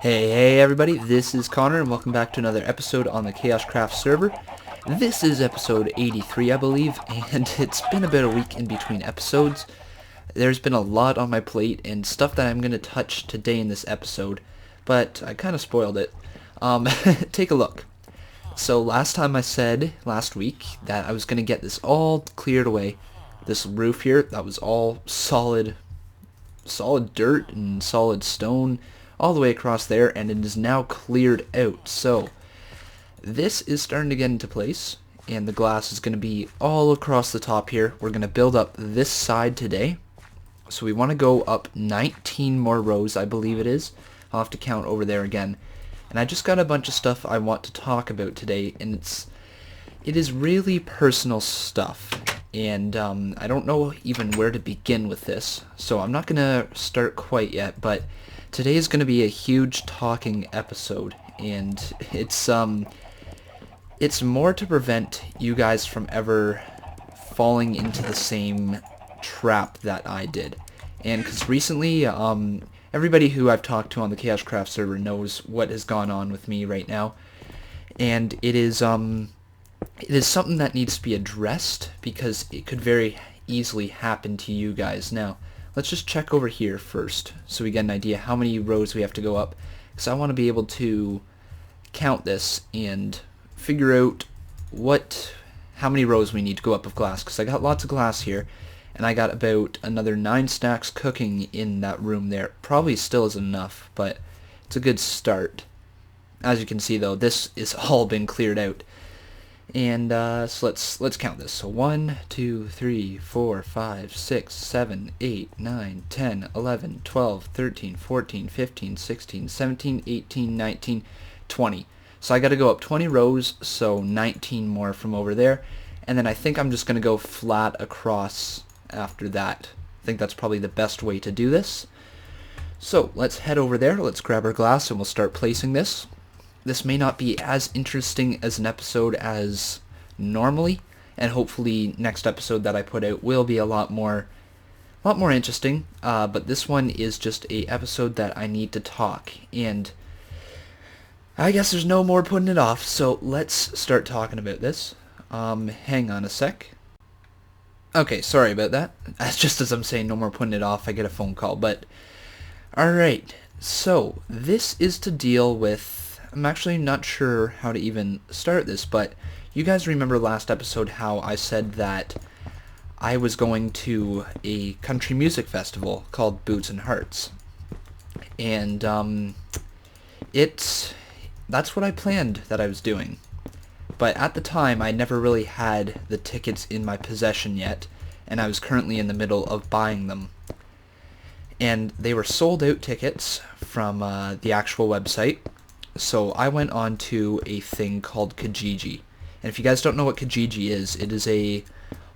Hey everybody, this is Connor and welcome back to another episode on the KaoshKraft server. This is episode 83 I believe, and it's been about a week in between episodes. There's been a lot on my plate and stuff that I'm going to touch today in this episode, but I kind of spoiled it. Take a look. So last time I said, last week, that I was going to get this all cleared away. This roof here, that was all solid dirt and solid stone all the way across there, and it is now cleared out. So this is starting to get into place, and the glass is going to be all across the top here. We're going to build up this side today. So we want to go up 19 more rows, I believe it is. I'll have to count over there again. And I just got a bunch of stuff I want to talk about today, and it is really personal stuff. And I don't know even where to begin with this, so I'm not going to start quite yet, but today is going to be a huge talking episode, and it's more to prevent you guys from ever falling into the same trap that I did. And because recently, everybody who I've talked to on the KaoshKraft server knows what has gone on with me right now, and it is something that needs to be addressed because it could very easily happen to you guys. Now, let's just check over here first so we get an idea how many rows we have to go up, because I want to be able to count this and figure out how many rows we need to go up of glass, because I got lots of glass here and I got about another 9 stacks cooking in that room there. Probably still isn't enough, but it's a good start. As you can see though, this is all been cleared out. And so let's count this. So 1, 2, 3, 4, 5, 6, 7, 8, 9, 10, 11, 12, 13, 14, 15, 16, 17, 18, 19, 20. So I got to go up 20 rows, so 19 more from over there. And then I think I'm just going to go flat across after that. I think that's probably the best way to do this. So let's head over there. Let's grab our glass and we'll start placing this. This may not be as interesting as an episode as normally, and hopefully next episode that I put out will be a lot more interesting, but this one is just a episode that I need to talk, and I guess there's no more putting it off, so let's start talking about this. Hang on a sec. Okay, sorry about that. That's just as I'm saying no more putting it off, I get a phone call, but alright, so this is to deal with, I'm actually not sure how to even start this, but you guys remember last episode how I said that I was going to a country music festival called Boots and Hearts. And that's what I planned that I was doing. But at the time I never really had the tickets in my possession yet, and I was currently in the middle of buying them. And they were sold out tickets from the actual website. So I went on to a thing called Kijiji. And if you guys don't know what Kijiji is, it is a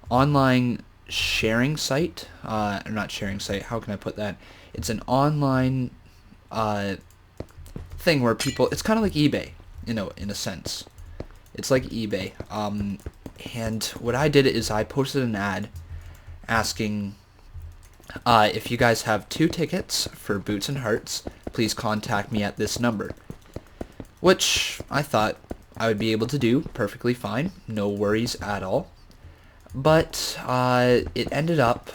online sharing site. Or not sharing site, how can I put that? It's an online thing where people, it's kind of like eBay, in a sense. It's like eBay. And what I did is I posted an ad asking if you guys have 2 tickets for Boots and Hearts, please contact me at this number. Which I thought I would be able to do perfectly fine, no worries at all. But it ended up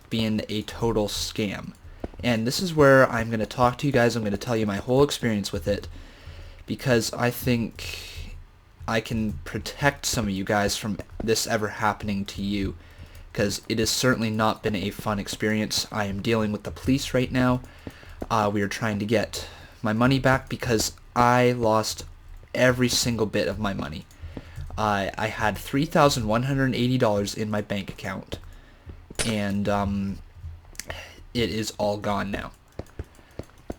being a total scam. And this is where I'm going to talk to you guys, I'm going to tell you my whole experience with it, because I think I can protect some of you guys from this ever happening to you, because it has certainly not been a fun experience. I am dealing with the police right now. We are trying to get my money back because I lost every single bit of my money. I had $3,180 in my bank account, and it is all gone now.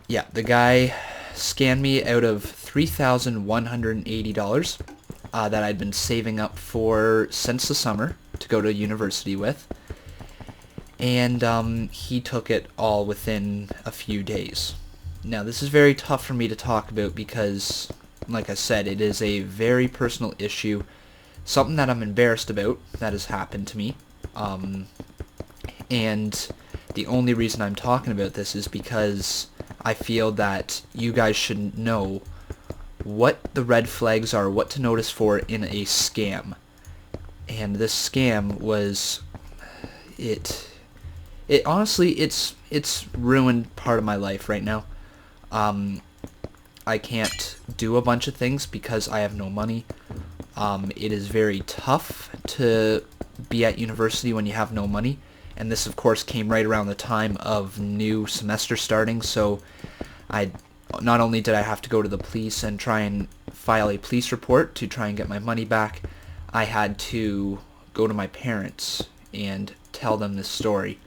Yeah, the guy scammed me out of $3,180 that I'd been saving up for since the summer to go to university with, and he took it all within a few days. Now, this is very tough for me to talk about because, like I said, it is a very personal issue, something that I'm embarrassed about that has happened to me, and the only reason I'm talking about this is because I feel that you guys should know what the red flags are, what to notice for in a scam. And this scam was, it honestly, it's ruined part of my life right now. I can't do a bunch of things because I have no money. It is very tough to be at university when you have no money, and this of course came right around the time of new semester starting, so not only did I have to go to the police and try and file a police report to try and get my money back, I had to go to my parents and tell them this story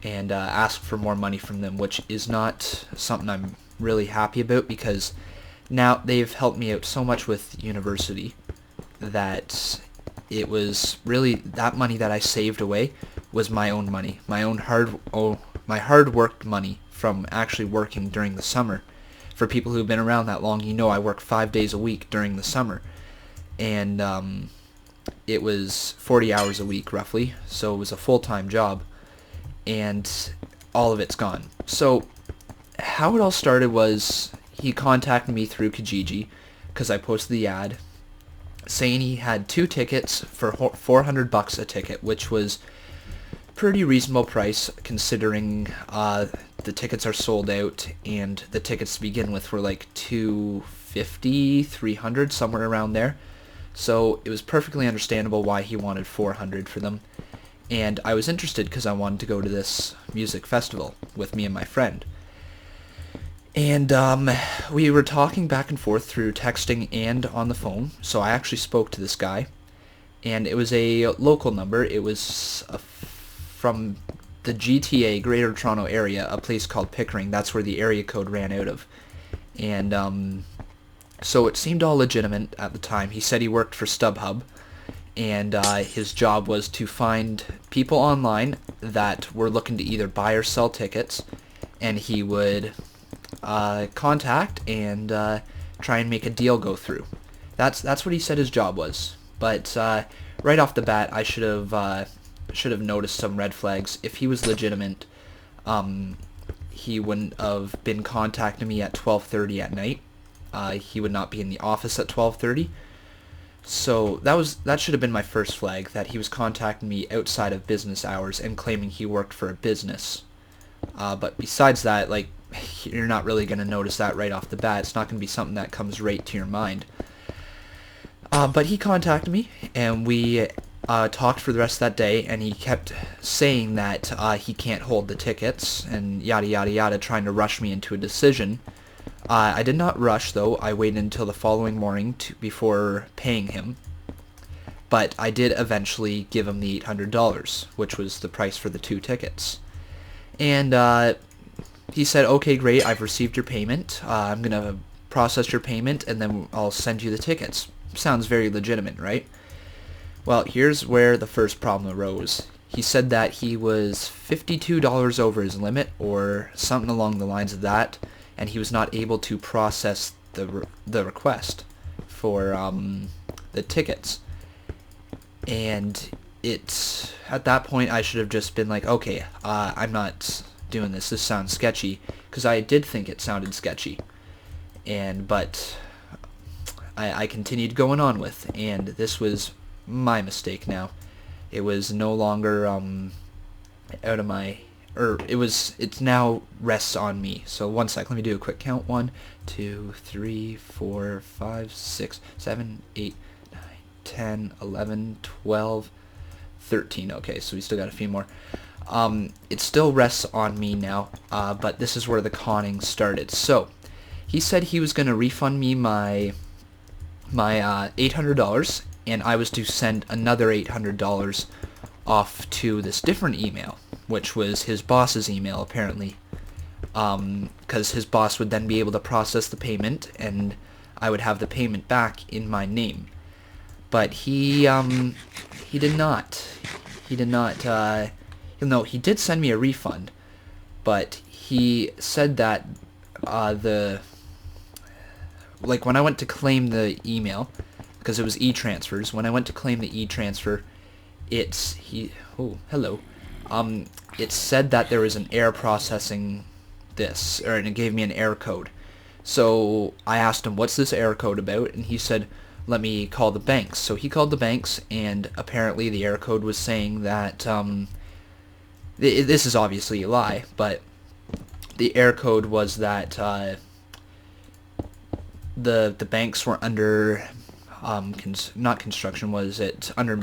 and ask for more money from them, which is not something I'm really happy about, because now they've helped me out so much with university that it was really, that money that I saved away was my own money, my hard worked money from actually working during the summer. For people who've been around that long, you know I work 5 days a week during the summer, and it was 40 hours a week roughly, so it was a full-time job, and all of it's gone. So how it all started was he contacted me through Kijiji because I posted the ad saying he had 2 tickets for $400 a ticket, which was pretty reasonable price considering the tickets are sold out, and the tickets to begin with were like $250, $300, somewhere around there. So it was perfectly understandable why he wanted $400 for them. And I was interested because I wanted to go to this music festival with me and my friend. And we were talking back and forth through texting and on the phone, so I actually spoke to this guy. And it was a local number. It was from the GTA, Greater Toronto Area, a place called Pickering. That's where the area code ran out of. And so it seemed all legitimate at the time. He said he worked for StubHub, and his job was to find people online that were looking to either buy or sell tickets, and he would contact and try and make a deal go through. That's what he said his job was. But right off the bat, I should have noticed some red flags. If he was legitimate, he wouldn't have been contacting me at 12:30 at night. He would not be in the office at 12:30. So that should have been my first flag, that he was contacting me outside of business hours and claiming he worked for a business. But besides that, like, you're not really going to notice that right off the bat. It's not going to be something that comes right to your mind. But he contacted me, and we talked for the rest of that day, and he kept saying that he can't hold the tickets, and yada yada yada, trying to rush me into a decision. I did not rush, though. I waited until the following morning before paying him. But I did eventually give him the $800, which was the price for the 2 tickets. And he said, okay, great, I've received your payment. I'm going to process your payment, and then I'll send you the tickets. Sounds very legitimate, right? Well, here's where the first problem arose. He said that he was $52 over his limit, or something along the lines of that, and he was not able to process the request for the tickets. And at that point, I should have just been like, okay, I'm not doing this. This sounds sketchy, because I did think it sounded sketchy. But I continued going on with, and this was my mistake now. It was no longer out of my, it's now rests on me. So one sec, let me do a quick count. 1, 2, 3, 4, 5, 6, 7, 8, 9, 10, 11, 12, 13. Okay, so we still got a few more. It still rests on me now, but this is where the conning started. So he said he was going to refund me my $800, and I was to send another $800 off to this different email, which was his boss's email, apparently, because his boss would then be able to process the payment, and I would have the payment back in my name. But he did not. No, he did send me a refund, but he said that when I went to claim the email, because it was e-transfers, when I went to claim the e-transfer, it said that there was an error processing this, and it gave me an error code. So I asked him, what's this error code about? And he said, let me call the banks. So he called the banks, and apparently the error code was saying that, this is obviously a lie, but the error code was that the banks were under, not construction, was it? Under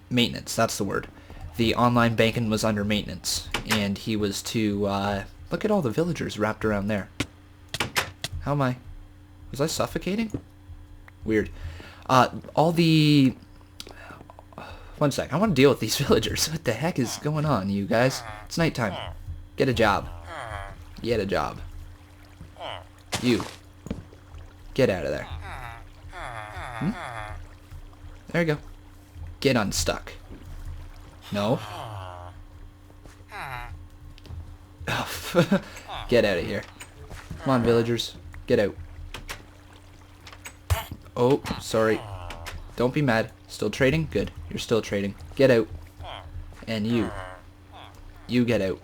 maintenance, that's the word. The online banking was under maintenance, and he was to, look at all the villagers wrapped around there. How am I? Was I suffocating? Weird. All the... One sec, I want to deal with these villagers. What the heck is going on, you guys? It's nighttime. Get a job. Get a job. You. Get out of there. Hmm? There you go. Get unstuck. No. Get out of here. Come on, villagers. Get out. Oh, sorry. Don't be mad. Still trading? Good. You're still trading. Get out. And you. You get out.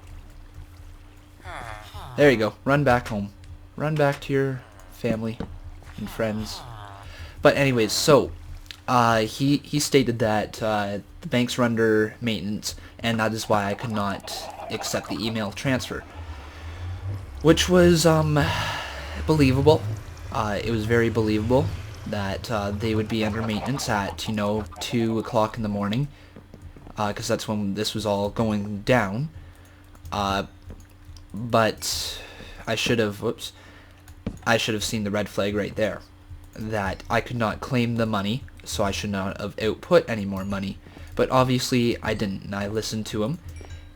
There you go. Run back home. Run back to your family and friends. But anyways, so he stated that the banks were under maintenance, and that is why I could not accept the email transfer, which was believable. It was very believable that they would be under maintenance at 2 o'clock in the morning, because that's when this was all going down. But I should have seen the red flag right there, that I could not claim the money, so I should not have output any more money. But obviously I didn't, and I listened to him,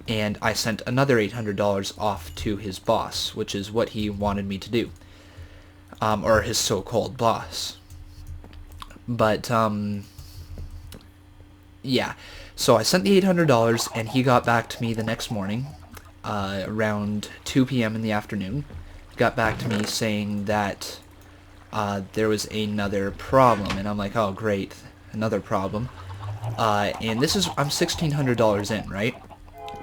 and I sent another $800 off to his boss, which is what he wanted me to do, or his so-called boss. But yeah, so I sent the $800, and he got back to me the next morning, around 2 p.m. in the afternoon. Got back to me saying that there was another problem, and I'm like, oh great, another problem. And this is, I'm $1,600 in, right?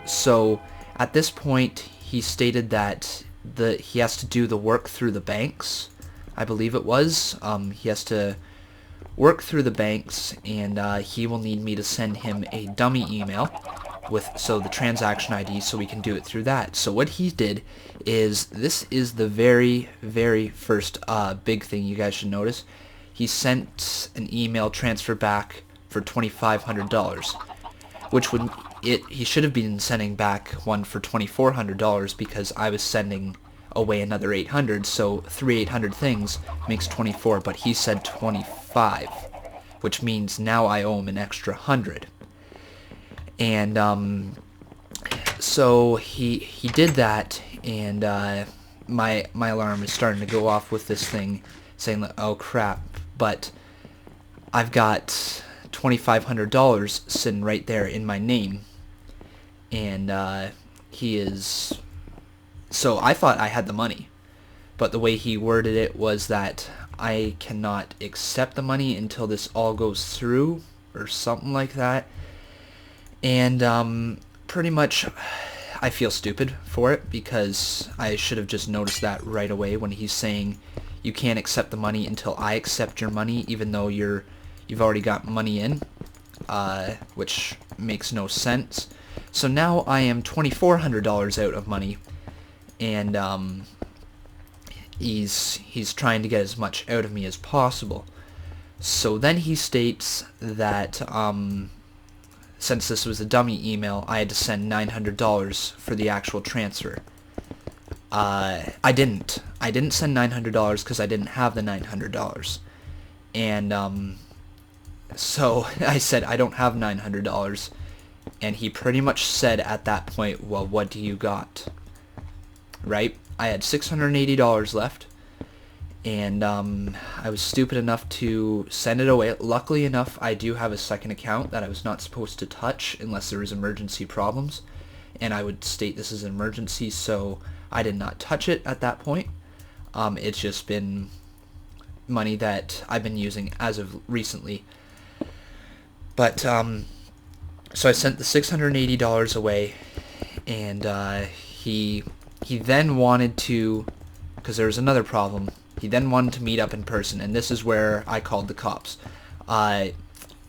So at this point he stated that he has to do the work through the banks, I believe it was. He has to work through the banks, and he will need me to send him a dummy email with the transaction ID, so we can do it through that. So what he did is, this is the very, very first big thing you guys should notice. He sent an email transfer back for $2,500, which would he should have been sending back one for $2,400, because I was sending away another 800, so 800 things makes 24, but he said 25, which means now I owe him an extra 100. And so he did that, and my alarm is starting to go off with this thing saying, oh crap, but I've got $2,500 sitting right there in my name, and he is... So I thought I had the money, but the way he worded it was that I cannot accept the money until this all goes through, or something like that. And pretty much I feel stupid for it, because I should have just noticed that right away when he's saying you can't accept the money until I accept your money, even though you've already got money in, which makes no sense. So now I am $2,400 out of money, and he's trying to get as much out of me as possible. So then he states that since this was a dummy email, I had to send $900 for the actual transfer. I didn't send $900 because I didn't have the $900. And so I said, I don't have $900. And he pretty much said at that point, well, what do you got? Right? I had $680 left, and I was stupid enough to send it away. Luckily enough, I do have a second account that I was not supposed to touch unless there was emergency problems, and I would state this is an emergency, so I did not touch it at that point. It's just been money that I've been using as of recently. But so I sent the $680 away, and he he then wanted to, because there was another problem, he then wanted to meet up in person, and this is where I called the cops.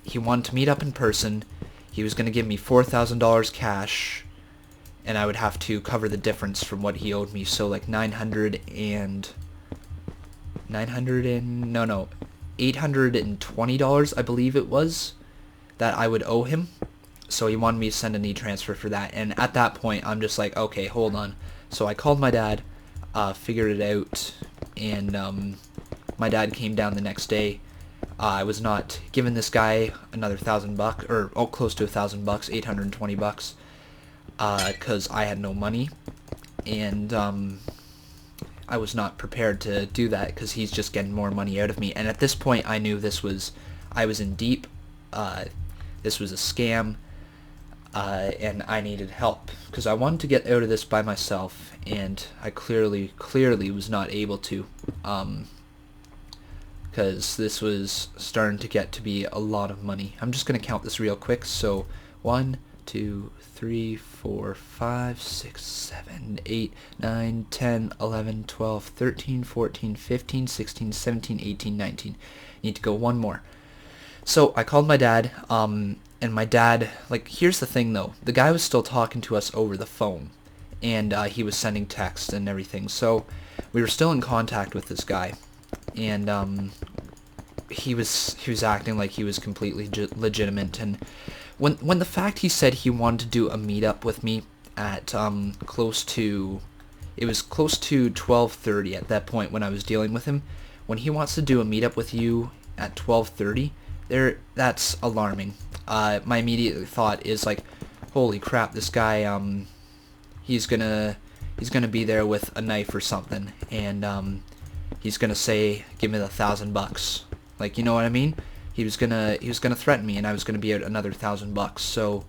He wanted to meet up in person. He was going to give me $4,000 cash, and I would have to cover the difference from what he owed me. So like $820, I believe it was, that I would owe him. So he wanted me to send an e-transfer for that. And at that point, I'm just like, okay, hold on. So I called my dad, figured it out, and my dad came down the next day. I was not giving this guy another $1,000, or close to $1,000, $820, because I had no money, and I was not prepared to do that because he's just getting more money out of me. And at this point, I knew I was in deep. This was a scam, and I needed help because I wanted to get out of this by myself, and I clearly was not able to. Because this was starting to get to be a lot of money. I'm just going to count this real quick. So 1, 2, 3, 4, 5, 6, 7, 8, 9, 10, 11, 12, 13, 14, 15, 16, 17, 18, 19. Need to go one more. So I called my dad, and my dad, like, here's the thing though. The guy was still talking to us over the phone, and he was sending texts and everything. So we were still in contact with this guy. And he was acting like he was completely legitimate. And when the fact he said he wanted to do a meetup with me at close to 12:30 at that point when I was dealing with him, when he wants to do a meetup with you at 12:30, that's alarming. My immediate thought is like, holy crap, this guy he's gonna be there with a knife or something, and he's gonna say, give me the $1,000. Like, you know what I mean? He was gonna threaten me, and I was gonna be out another $1,000. So,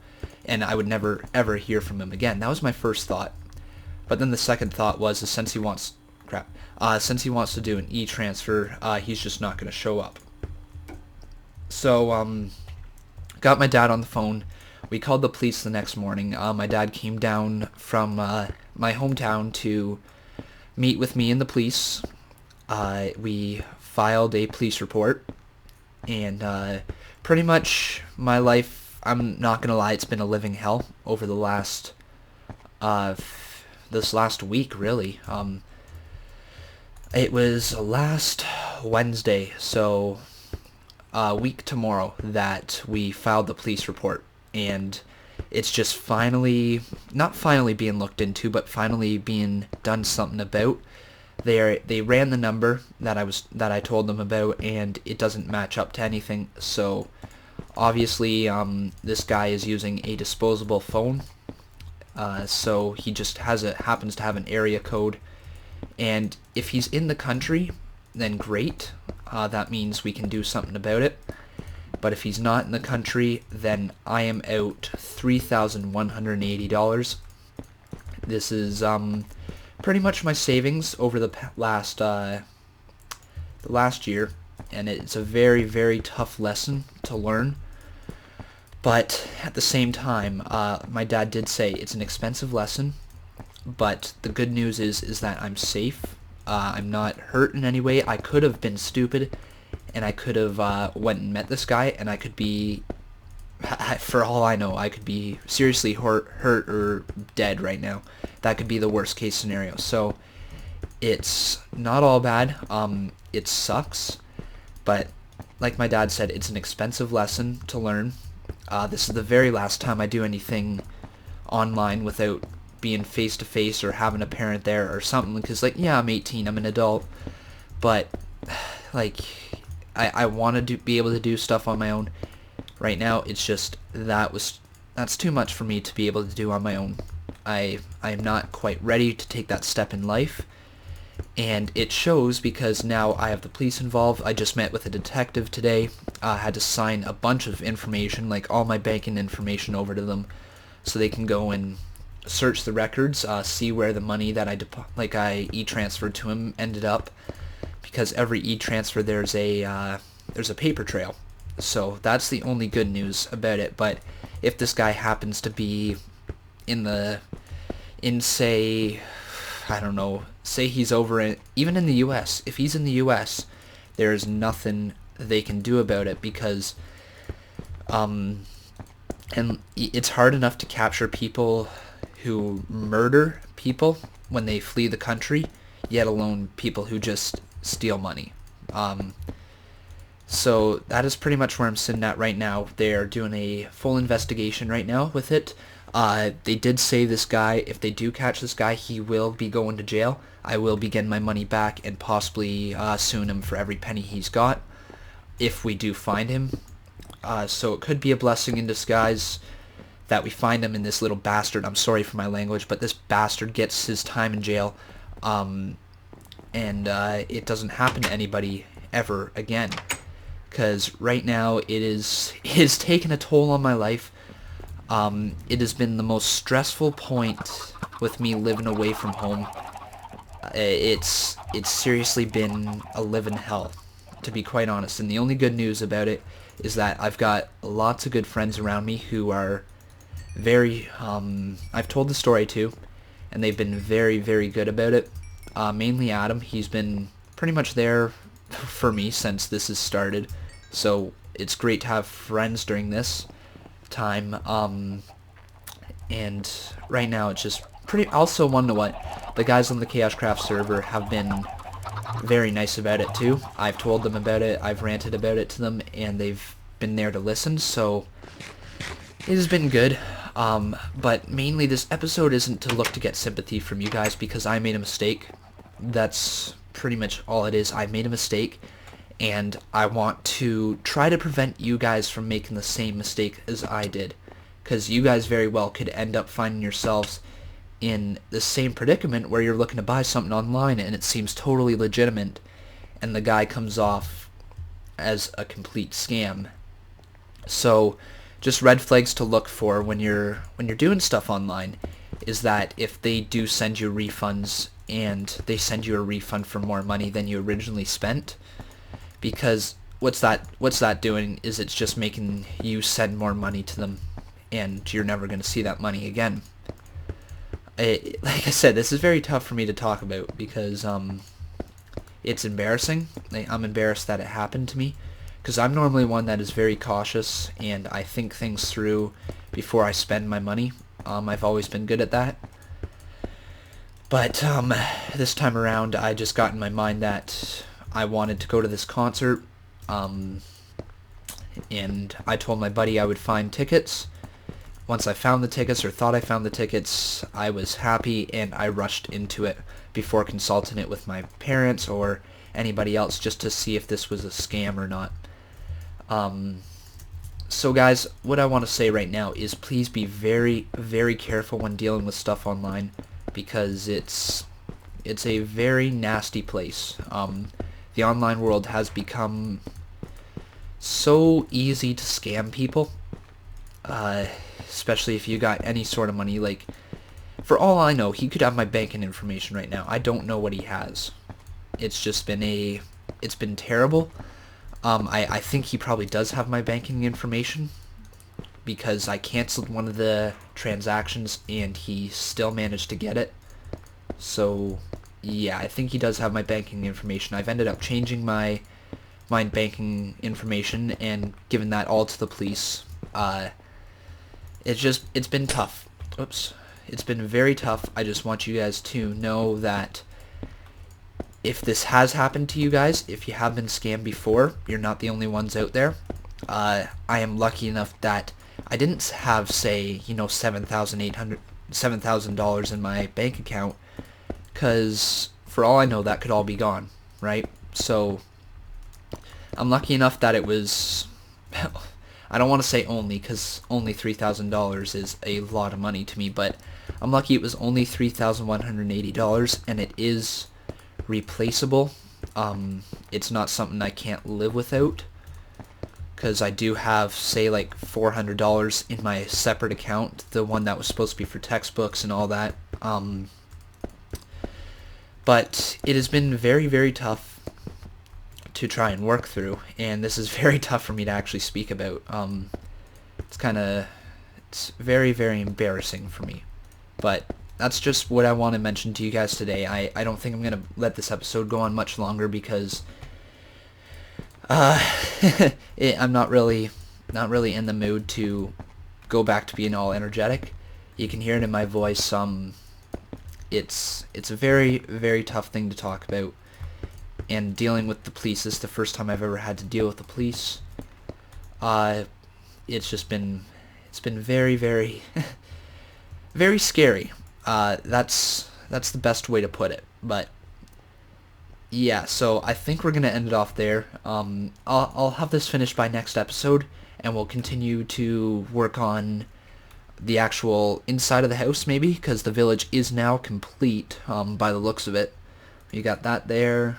and I would never ever hear from him again. That was my first thought. But then the second thought was, since he wants to do an e-transfer, he's just not gonna show up. So, got my dad on the phone. We called the police the next morning. My dad came down from my hometown to meet with me and the police. We filed a police report, and pretty much my life, I'm not gonna lie, it's been a living hell over the last this last week, really. It was last Wednesday, so a week tomorrow, that we filed the police report, and it's just not finally being looked into, but finally being done something about. They ran the number that I told them about, and it doesn't match up to anything. So obviously this guy is using a disposable phone. So he just happens to have an area code, and if he's in the country, then great. That means we can do something about it. But if he's not in the country, then I am out $3,180. This is pretty much my savings over the last year, and it's a very, very tough lesson to learn. But at the same time, my dad did say it's an expensive lesson, but the good news is that I'm safe. I'm not hurt in any way. I could have been stupid, and I could have went and met this guy, and I could be, for all I know, I could be seriously hurt or dead right now. That could be the worst case scenario. So it's not all bad. It sucks, but like my dad said, it's an expensive lesson to learn. This is the very last time I do anything online without being face to face or having a parent there or something. Because, like, yeah, I'm 18, I'm an adult, but like I want to be able to do stuff on my own. Right now, it's just that's too much for me to be able to do on my own. I am not quite ready to take that step in life, and it shows because now I have the police involved. I just met with a detective today. I had to sign a bunch of information, like all my banking information, over to them, so they can go and search the records, see where the money that I e-transferred to him ended up. Because every e-transfer there's a paper trail. So that's the only good news about it. But if this guy happens to be in say, I don't know, say he's over in, even in the US, if he's in the US, there's nothing they can do about it because, and it's hard enough to capture people who murder people when they flee the country, yet alone people who just steal money. So that is pretty much where I'm sitting at right now. They are doing a full investigation right now with it. They did say this guy, if they do catch this guy, he will be going to jail. I will be getting my money back and possibly suing him for every penny he's got if we do find him. So it could be a blessing in disguise that we find him, and this little bastard, I'm sorry for my language, but this bastard gets his time in jail, and it doesn't happen to anybody ever again. Because right now it is taken a toll on my life. It has been the most stressful point with me living away from home. It's seriously been a living hell, to be quite honest. And the only good news about it is that I've got lots of good friends around me who are very, I've told the story to, and they've been very, very good about it. Mainly Adam. He's been pretty much there for me since this has started, so it's great to have friends during this time. And right now it's just pretty. Also, wonder what the guys on the KaoshKraft server have been very nice about it too. I've told them about it, I've ranted about it to them, and they've been there to listen, so it has been good. But mainly this episode isn't to look to get sympathy from you guys because I made a mistake. That's pretty much all it is. I made a mistake, and I want to try to prevent you guys from making the same mistake as I did, because you guys very well could end up finding yourselves in the same predicament where you're looking to buy something online and it seems totally legitimate, and the guy comes off as a complete scam. So just red flags to look for when you're doing stuff online is that if they do send you refunds and they send you a refund for more money than you originally spent, because what's that doing is it's just making you send more money to them, and you're never going to see that money again. Like I said, this is very tough for me to talk about because it's embarrassing. I'm embarrassed that it happened to me because I'm normally one that is very cautious and I think things through before I spend my money. I've always been good at that. But this time around, I just got in my mind that I wanted to go to this concert, and I told my buddy I would find tickets. Once I found the tickets, or thought I found the tickets, I was happy, and I rushed into it before consulting it with my parents or anybody else just to see if this was a scam or not. So guys, what I want to say right now is please be very, very careful when dealing with stuff online, because it's a very nasty place. The online world has become so easy to scam people, especially if you got any sort of money. Like, for all I know, he could have my banking information right now. I don't know what he has. It's just been it's been terrible. I think he probably does have my banking information because I canceled one of the transactions and he still managed to get it. So yeah, I think he does have my banking information. I've ended up changing my banking information and giving that all to the police. It's been tough. Oops. It's been very tough. I just want you guys to know that if this has happened to you guys, if you have been scammed before, you're not the only ones out there. I am lucky enough that I didn't have, say, $7,000 in my bank account, because for all I know, that could all be gone, right? So I'm lucky enough that it was, I don't want to say only, because only $3,000 is a lot of money to me, but I'm lucky it was only $3,180, and it is replaceable. It's not something I can't live without, because I do have, say, like $400 in my separate account, the one that was supposed to be for textbooks and all that. But it has been very, very tough to try and work through, and this is very tough for me to actually speak about. It's very, very embarrassing for me. But that's just what I want to mention to you guys today. I don't think I'm going to let this episode go on much longer because I'm not really in the mood to go back to being all energetic. You can hear it in my voice. It's a very, very tough thing to talk about, and dealing with the police is the first time I've ever had to deal with the police. It's been very, very very scary. That's the best way to put it. But yeah, so I think we're gonna end it off there. I'll have this finished by next episode, and we'll continue to work on the actual inside of the house, maybe, because the village is now complete, by the looks of it. You got that there.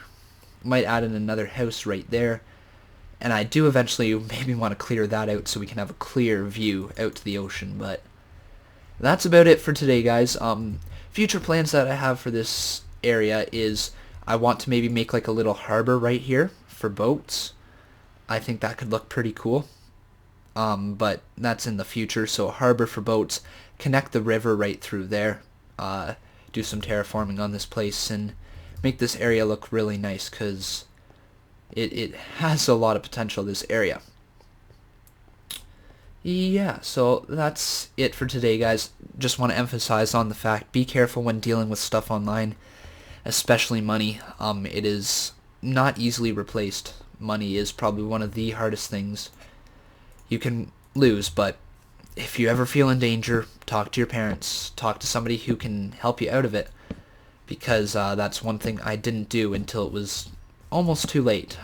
Might add in another house right there. And I do eventually maybe want to clear that out so we can have a clear view out to the ocean. But that's about it for today, guys. Future plans that I have for this area is I want to maybe make like a little harbor right here for boats. I think that could look pretty cool. But that's in the future. So a harbor for boats, connect the river right through there, do some terraforming on this place, and make this area look really nice, because it has a lot of potential, this area. Yeah, so that's it for today, guys. Just want to emphasize on the fact, be careful when dealing with stuff online, especially money. It is not easily replaced. Money is probably one of the hardest things you can lose, but if you ever feel in danger, talk to your parents, talk to somebody who can help you out of it, because that's one thing I didn't do until it was almost too late.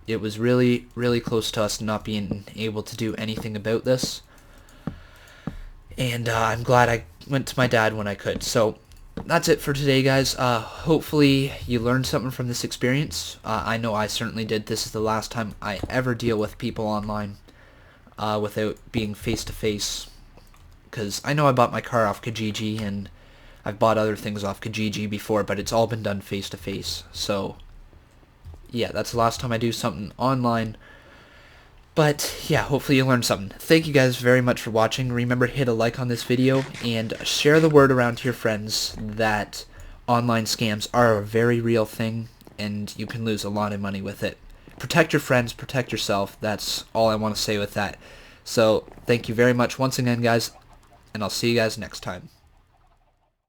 It was really, really close to us not being able to do anything about this, and I'm glad I went to my dad when I could. So that's it for today, guys. Hopefully you learned something from this experience. I know I certainly did. This is the last time I ever deal with people online without being face-to-face, because I know I bought my car off Kijiji, and I've bought other things off Kijiji before, but it's all been done face-to-face. So yeah, that's the last time I do something online. But yeah, hopefully you learned something. Thank you guys very much for watching. Remember, hit a like on this video and share the word around to your friends that online scams are a very real thing, and you can lose a lot of money with it. Protect your friends, protect yourself. That's all I want to say with that. So thank you very much once again, guys, and I'll see you guys next time.